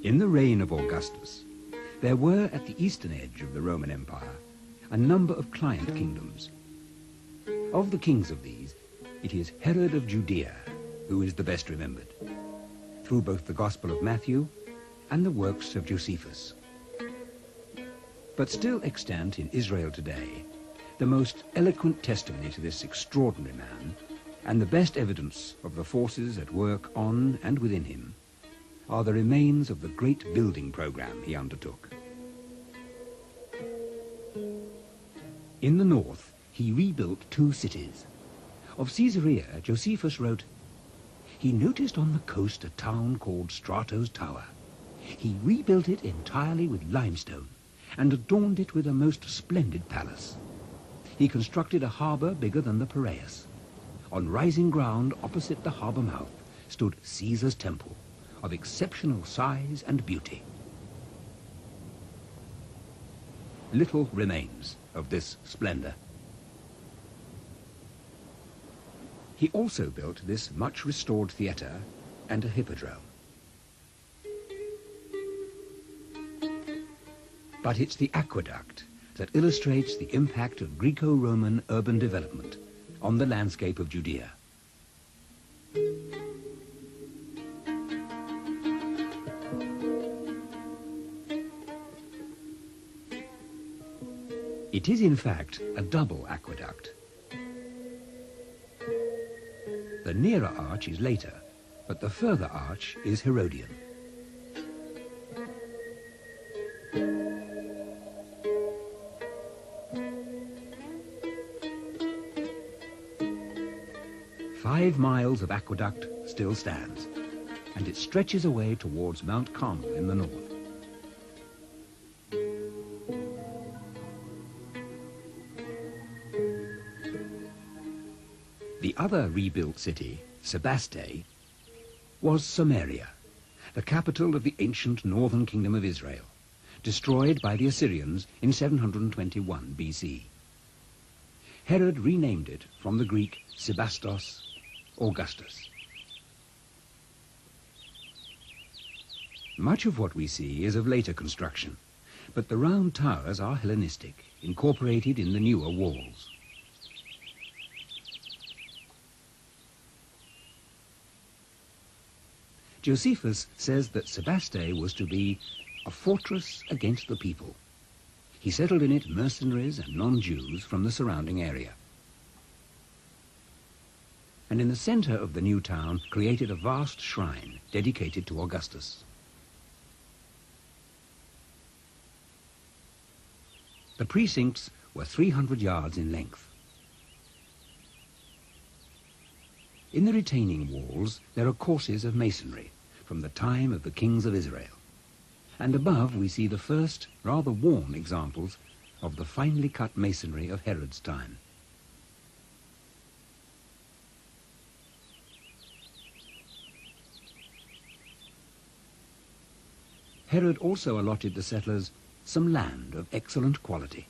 In the reign of Augustus, there were at the eastern edge of the Roman Empire a number of client kingdoms. Of the kings of these, it is Herod of Judea who is the best remembered, through both the Gospel of Matthew and the works of Josephus. But still extant in Israel today, the most eloquent testimony to this extraordinary man, and the best evidence of the forces at work on and within him, are the remains of the great building program he undertook. In the north, he rebuilt 2 cities. Of Caesarea, Josephus wrote, "He noticed on the coast a town called Strato's Tower. He rebuilt it entirely with limestone and adorned it with a most splendid palace. He constructed a harbour bigger than the Piraeus. On rising ground opposite the harbour mouth stood Caesar's temple, of exceptional size and beauty." Little remains of this splendour. He also built this much restored theatre and a hippodrome. But it's the aqueduct that illustrates the impact of Greco-Roman urban development on the landscape of Judea. It is in fact a double aqueduct. The nearer arch is later, but the further arch is Herodian. "5 miles of aqueduct still stands, and it stretches away towards Mount Carmel in the north. The other rebuilt city, Sebaste, was Samaria, the capital of the ancient northern kingdom of Israel, destroyed by the Assyrians in 721 BC. Herod renamed it from the Greek Sebastos, Augustus. Much of what we see is of later construction, but the round towers are Hellenistic, incorporated in the newer walls. Josephus says that Sebaste was to be a fortress against the people. He settled in it mercenaries and non-Jews from the surrounding area. And in the center of the new town created a vast shrine dedicated to Augustus. The precincts were 300 yards in length. In the retaining walls there are courses of masonry from the time of the kings of Israel, and above we see the first, rather worn examples of the finely cut masonry of Herod's time. Herod also allotted the settlers some land of excellent quality.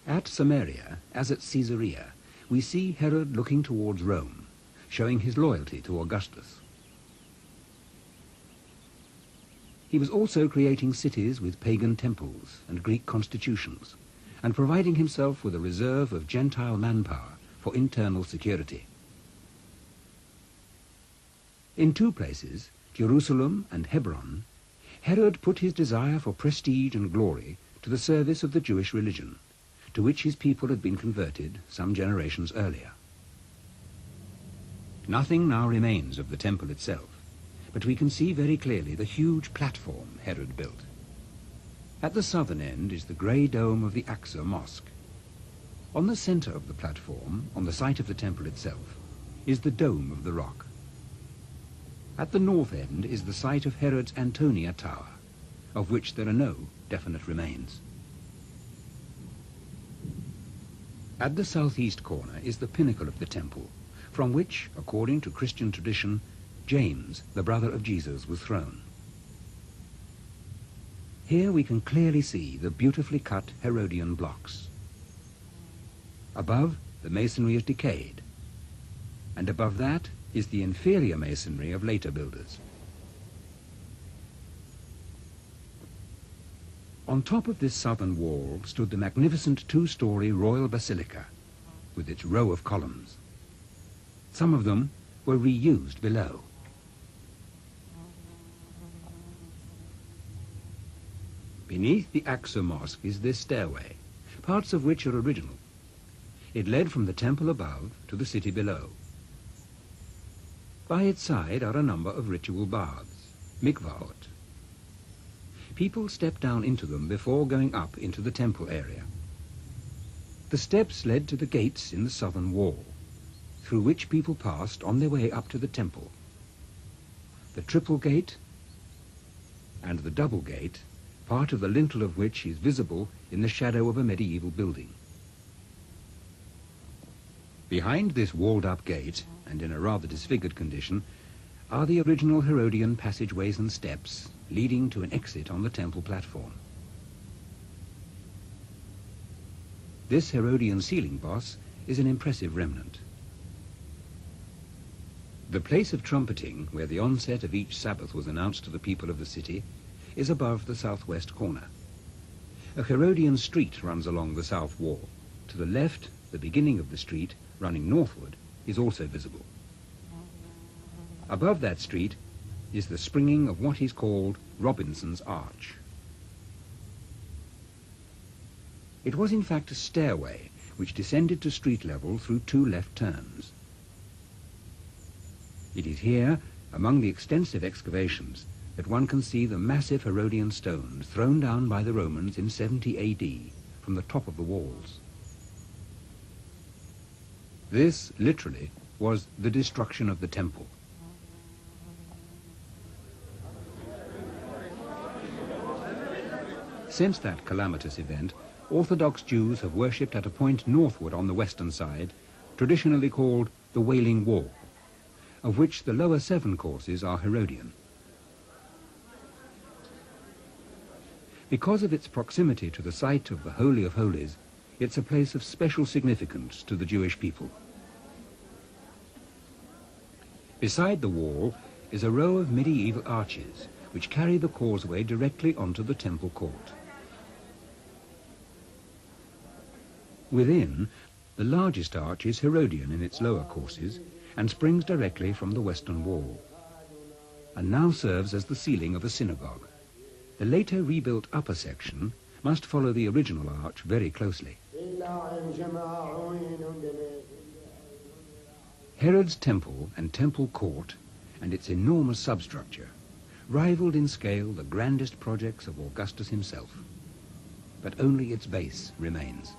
At Samaria, as at Caesarea, we see Herod looking towards Rome, showing his loyalty to Augustus. He was also creating cities with pagan temples and Greek constitutions, and providing himself with a reserve of Gentile manpower for internal security. In 2 places, Jerusalem and Hebron, Herod put his desire for prestige and glory to the service of the Jewish religion, to which his people had been converted some generations earlier. Nothing now remains of the temple itself, but we can see very clearly the huge platform Herod built. At the southern end is the grey dome of the Aqsa Mosque. On the center of the platform, on the site of the temple itself, is the Dome of the Rock. At the north end is the site of Herod's Antonia Tower, of which there are no definite remains. At the southeast corner is the pinnacle of the temple, from which, according to Christian tradition, James, the brother of Jesus, was thrown. Here we can clearly see the beautifully cut Herodian blocks. Above, the masonry is decayed, and above that is the inferior masonry of later builders. On top of this southern wall stood the magnificent two-story royal basilica, with its row of columns. Some of them were reused below. Beneath the Aqsa Mosque is this stairway, parts of which are original. It led from the temple above to the city below. By its side are a number of ritual baths, mikvahot. People step down into them before going up into the temple area. The steps led to the gates in the southern wall, through which people passed on their way up to the temple. The triple gate and the double gate, part of the lintel of which is visible in the shadow of a medieval building. Behind this walled-up gate, and in a rather disfigured condition, are the original Herodian passageways and steps leading to an exit on the temple platform. This Herodian ceiling boss is an impressive remnant. The place of trumpeting, where the onset of each Sabbath was announced to the people of the city, is above the southwest corner. A Herodian street runs along the south wall. To the left, the beginning of the street, running northward, is also visible. Above that street is the springing of what is called Robinson's Arch. It was in fact a stairway which descended to street level through two left turns. It is here, among the extensive excavations, that one can see the massive Herodian stones thrown down by the Romans in 70 AD from the top of the walls. This, literally, was the destruction of the temple. Since that calamitous event, Orthodox Jews have worshipped at a point northward on the western side, traditionally called the Wailing Wall, of which the lower 7 courses are Herodian. Because of its proximity to the site of the Holy of Holies, it's a place of special significance to the Jewish people. Beside the wall is a row of medieval arches which carry the causeway directly onto the temple court. Within, the largest arch is Herodian in its lower courses and springs directly from the western wall, and now serves as the ceiling of a synagogue. The later rebuilt upper section must follow the original arch very closely. Herod's temple and temple court and its enormous substructure rivaled in scale the grandest projects of Augustus himself, but only its base remains.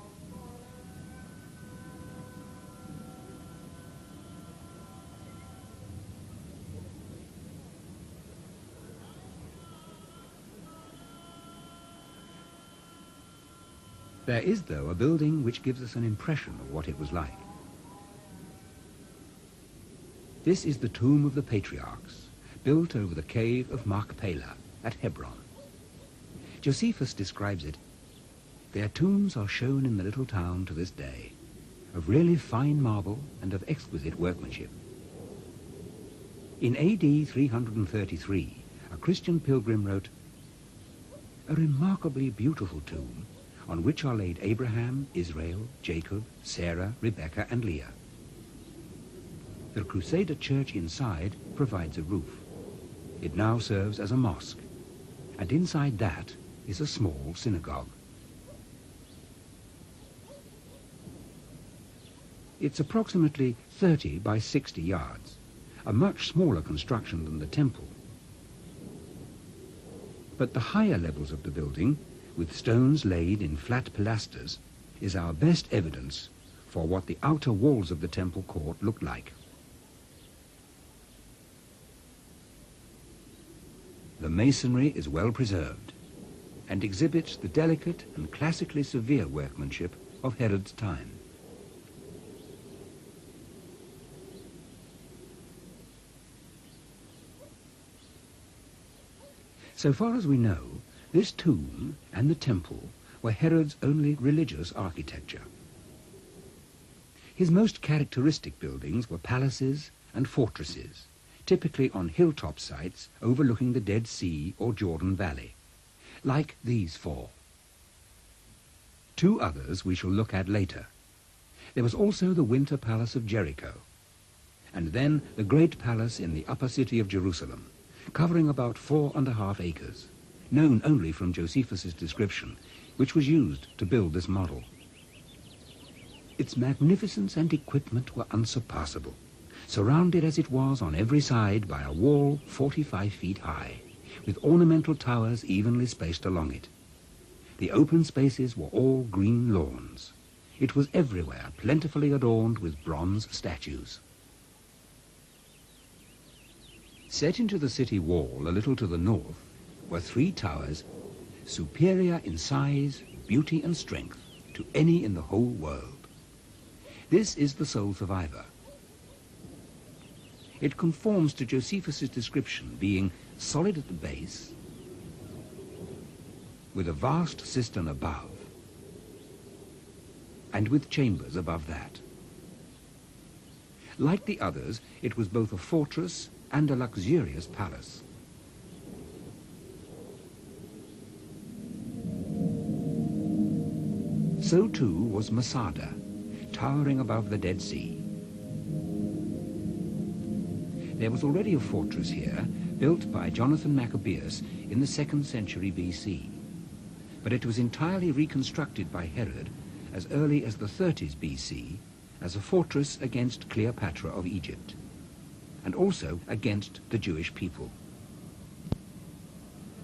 There is, though, a building which gives us an impression of what it was like. This is the tomb of the patriarchs, built over the cave of Machpelah at Hebron. Josephus describes it. Their tombs are shown in the little town to this day, of really fine marble and of exquisite workmanship. In AD 333, a Christian pilgrim wrote, "A remarkably beautiful tomb, on which are laid Abraham, Israel, Jacob, Sarah, Rebecca, and Leah. The Crusader church inside provides a roof. It now serves as a mosque, and inside that is a small synagogue." It's approximately 30 by 60 yards, a much smaller construction than the temple. But the higher levels of the building, with stones laid in flat pilasters, is our best evidence for what the outer walls of the temple court looked like. The masonry is well preserved and exhibits the delicate and classically severe workmanship of Herod's time. So far as we know, this tomb and the temple were Herod's only religious architecture. His most characteristic buildings were palaces and fortresses, typically on hilltop sites overlooking the Dead Sea or Jordan Valley, like these four. Two others we shall look at later. There was also the Winter Palace of Jericho, and then the great palace in the upper city of Jerusalem, covering about 4.5 acres, known only from Josephus's description, which was used to build this model. Its magnificence and equipment were unsurpassable, surrounded as it was on every side by a wall 45 feet high, with ornamental towers evenly spaced along it. The open spaces were all green lawns. It was everywhere plentifully adorned with bronze statues. Set into the city wall a little to the north were 3 towers, superior in size, beauty and strength to any in the whole world. This is the sole survivor. It conforms to Josephus's description, being solid at the base, with a vast cistern above, and with chambers above that. Like the others, it was both a fortress and a luxurious palace. So too was Masada, towering above the Dead Sea. There was already a fortress here, built by Jonathan Maccabeus in the 2nd century BC, but it was entirely reconstructed by Herod as early as the 30s BC as a fortress against Cleopatra of Egypt, and also against the Jewish people.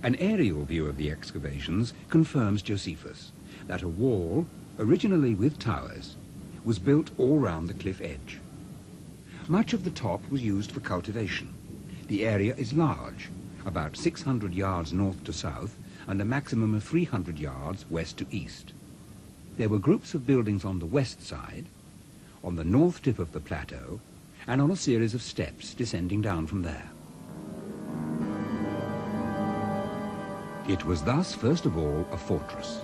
An aerial view of the excavations confirms Josephus that a wall, originally with towers, was built all round the cliff edge. Much of the top was used for cultivation. The area is large, about 600 yards north to south, and a maximum of 300 yards west to east. There were groups of buildings on the west side, on the north tip of the plateau, and on a series of steps descending down from there. It was thus, first of all, a fortress.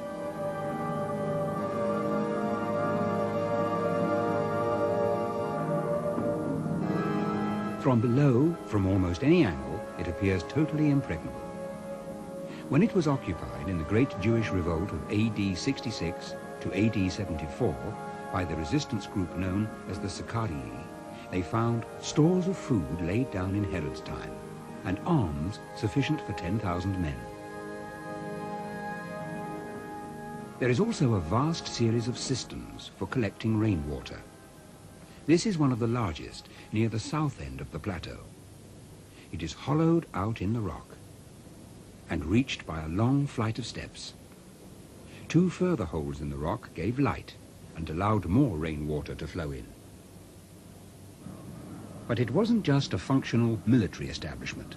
From below, from almost any angle, it appears totally impregnable. When it was occupied in the great Jewish revolt of AD 66 to AD 74 by the resistance group known as the Sicarii, they found stores of food laid down in Herod's time, and arms sufficient for 10,000 men. There is also a vast series of cisterns for collecting rainwater. This is one of the largest, near the south end of the plateau. It is hollowed out in the rock and reached by a long flight of steps. 2 further holes in the rock gave light and allowed more rainwater to flow in. But it wasn't just a functional military establishment.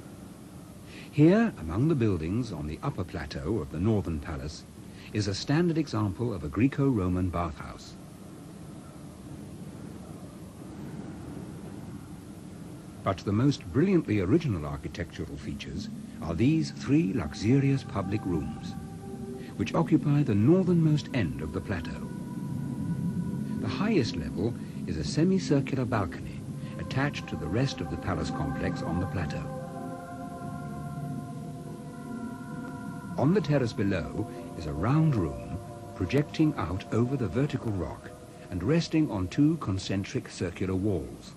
Here, among the buildings on the upper plateau of the northern palace, is a standard example of a Greco-Roman bathhouse. But the most brilliantly original architectural features are these 3 luxurious public rooms, which occupy the northernmost end of the plateau. The highest level is a semicircular balcony attached to the rest of the palace complex on the plateau. On the terrace below is a round room projecting out over the vertical rock and resting on 2 concentric circular walls.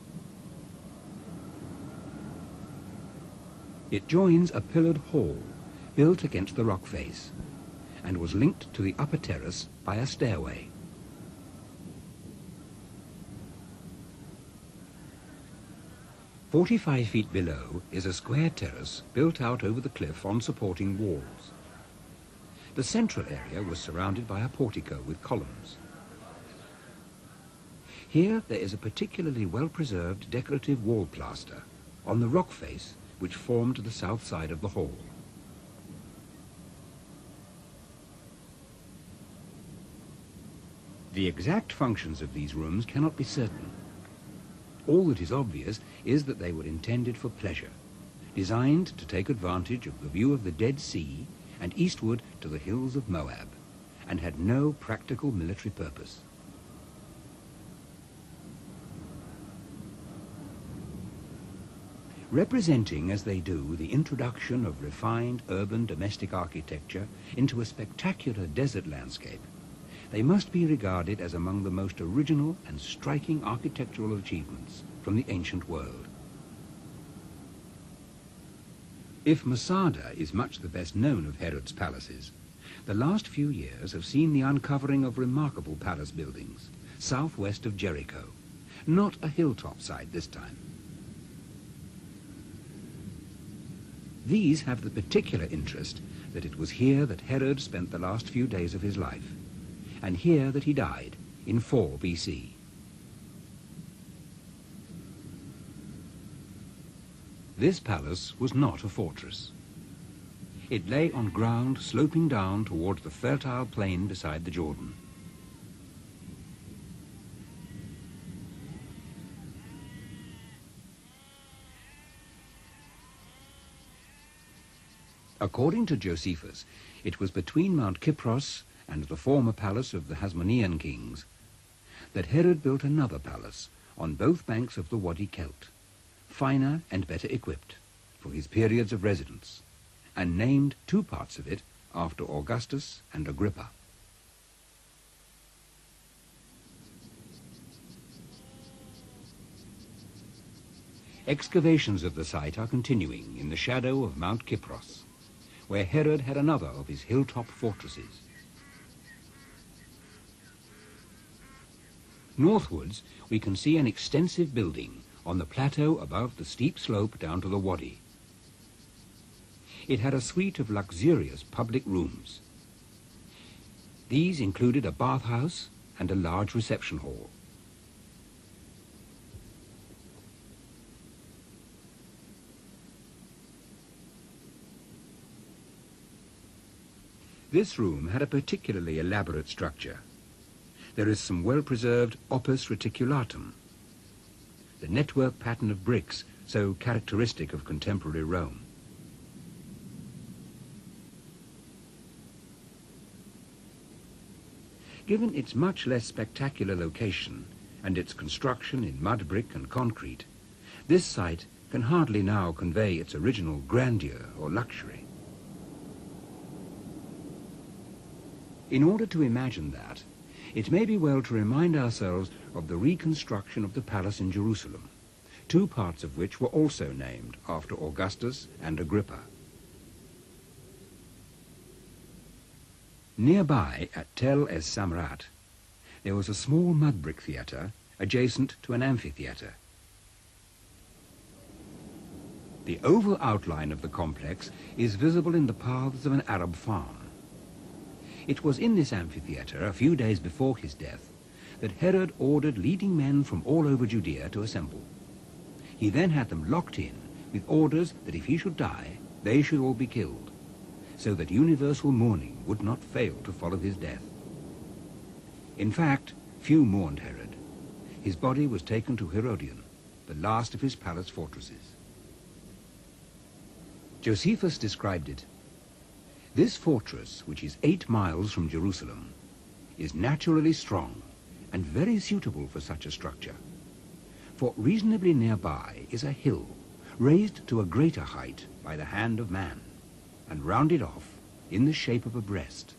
It joins a pillared hall built against the rock face and was linked to the upper terrace by a stairway. "45 feet below is a square terrace built out over the cliff on supporting walls. The central area was surrounded by a portico with columns. Here there is a particularly well-preserved decorative wall plaster on the rock face which formed the south side of the hall. The exact functions of these rooms cannot be certain. All that is obvious is that they were intended for pleasure, designed to take advantage of the view of the Dead Sea and eastward to the hills of Moab, and had no practical military purpose. Representing as they do the introduction of refined urban domestic architecture into a spectacular desert landscape, they must be regarded as among the most original and striking architectural achievements from the ancient world. If Masada is much the best known of Herod's palaces, the last few years have seen the uncovering of remarkable palace buildings southwest of Jericho, not a hilltop site this time. These have the particular interest that it was here that Herod spent the last few days of his life, and here that he died in 4 BC. This palace was not a fortress. It lay on ground sloping down towards the fertile plain beside the Jordan. According to Josephus, it was between Mount Kypros and the former palace of the Hasmonean kings that Herod built another palace on both banks of the Wadi Kelt, finer and better equipped for his periods of residence, and named 2 parts of it after Augustus and Agrippa. Excavations of the site are continuing in the shadow of Mount Kypros, where Herod had another of his hilltop fortresses. Northwards, we can see an extensive building on the plateau above the steep slope down to the Wadi. It had a suite of luxurious public rooms. These included a bathhouse and a large reception hall. This room had a particularly elaborate structure. There is some well-preserved opus reticulatum, the network pattern of bricks so characteristic of contemporary Rome. Given its much less spectacular location and its construction in mud brick and concrete, this site can hardly now convey its original grandeur or luxury. In order to imagine that, it may be well to remind ourselves of the reconstruction of the palace in Jerusalem, 2 parts of which were also named after Augustus and Agrippa. Nearby, at Tel es Samrat, there was a small mud brick theatre adjacent to an amphitheatre. The oval outline of the complex is visible in the paths of an Arab farm. It was in this amphitheatre, a few days before his death, that Herod ordered leading men from all over Judea to assemble. He then had them locked in with orders that if he should die, they should all be killed, so that universal mourning would not fail to follow his death. In fact, few mourned Herod. His body was taken to Herodion, the last of his palace fortresses. Josephus described it: "This fortress, which is 8 miles from Jerusalem, is naturally strong and very suitable for such a structure. For reasonably nearby is a hill, raised to a greater height by the hand of man, and rounded off in the shape of a breast.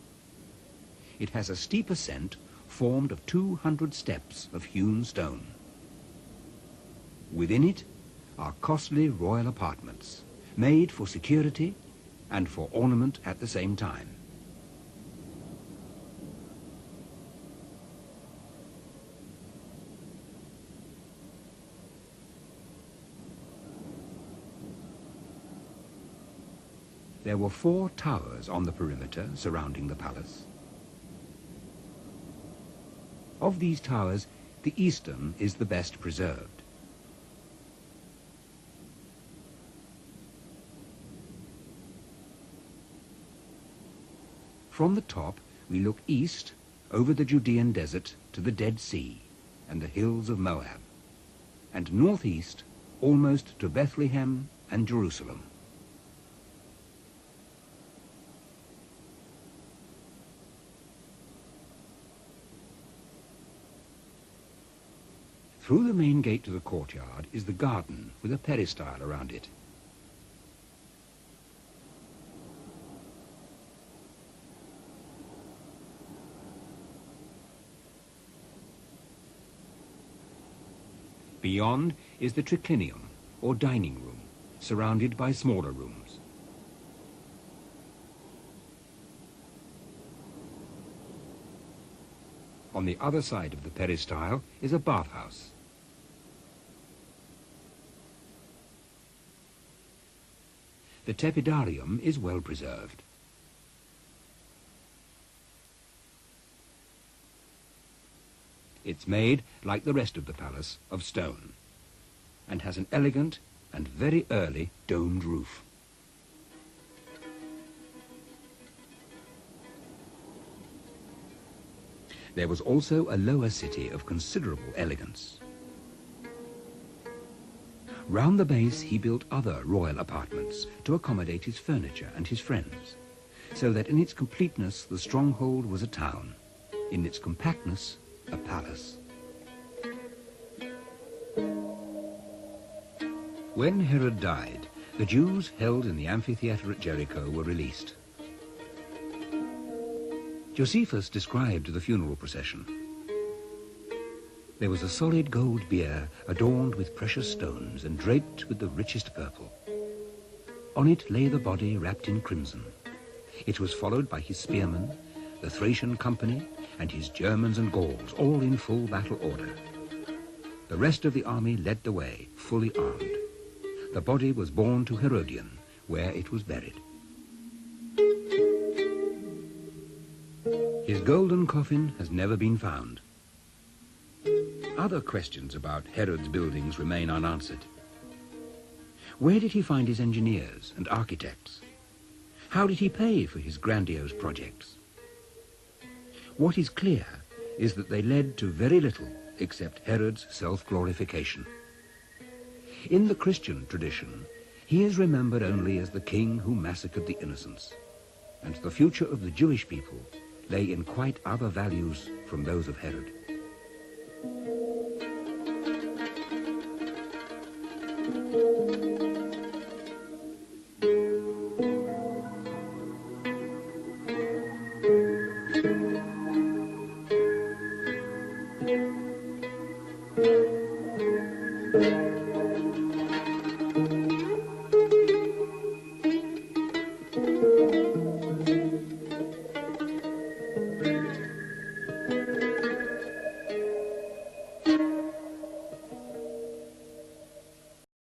It has a steep ascent formed of 200 steps of hewn stone. Within it are costly royal apartments, made for security and for ornament at the same time. There were 4 towers on the perimeter surrounding the palace. Of these towers, the eastern is the best preserved. From the top, we look east over the Judean desert to the Dead Sea and the hills of Moab, and northeast almost to Bethlehem and Jerusalem. Through the main gate to the courtyard is the garden with a peristyle around it. Beyond is the triclinium, or dining room, surrounded by smaller rooms. On the other side of the peristyle is a bathhouse. The tepidarium is well preserved. It's made, like the rest of the palace, of stone, and has an elegant and very early domed roof. There was also a lower city of considerable elegance. Round the base he built other royal apartments to accommodate his furniture and his friends, so that in its completeness the stronghold was a town, in its compactness a palace. When Herod died, the Jews held in the amphitheatre at Jericho were released. Josephus described the funeral procession. There was a solid gold bier adorned with precious stones and draped with the richest purple. On it lay the body wrapped in crimson. It was followed by his spearmen, the Thracian company, and his Germans and Gauls, all in full battle order. The rest of the army led the way, fully armed. The body was borne to Herodion, where it was buried. His golden coffin has never been found. Other questions about Herod's buildings remain unanswered. Where did he find his engineers and architects? How did he pay for his grandiose projects? What is clear is that they led to very little except Herod's self-glorification. In the Christian tradition, he is remembered only as the king who massacred the innocents, and the future of the Jewish people lay in quite other values from those of Herod.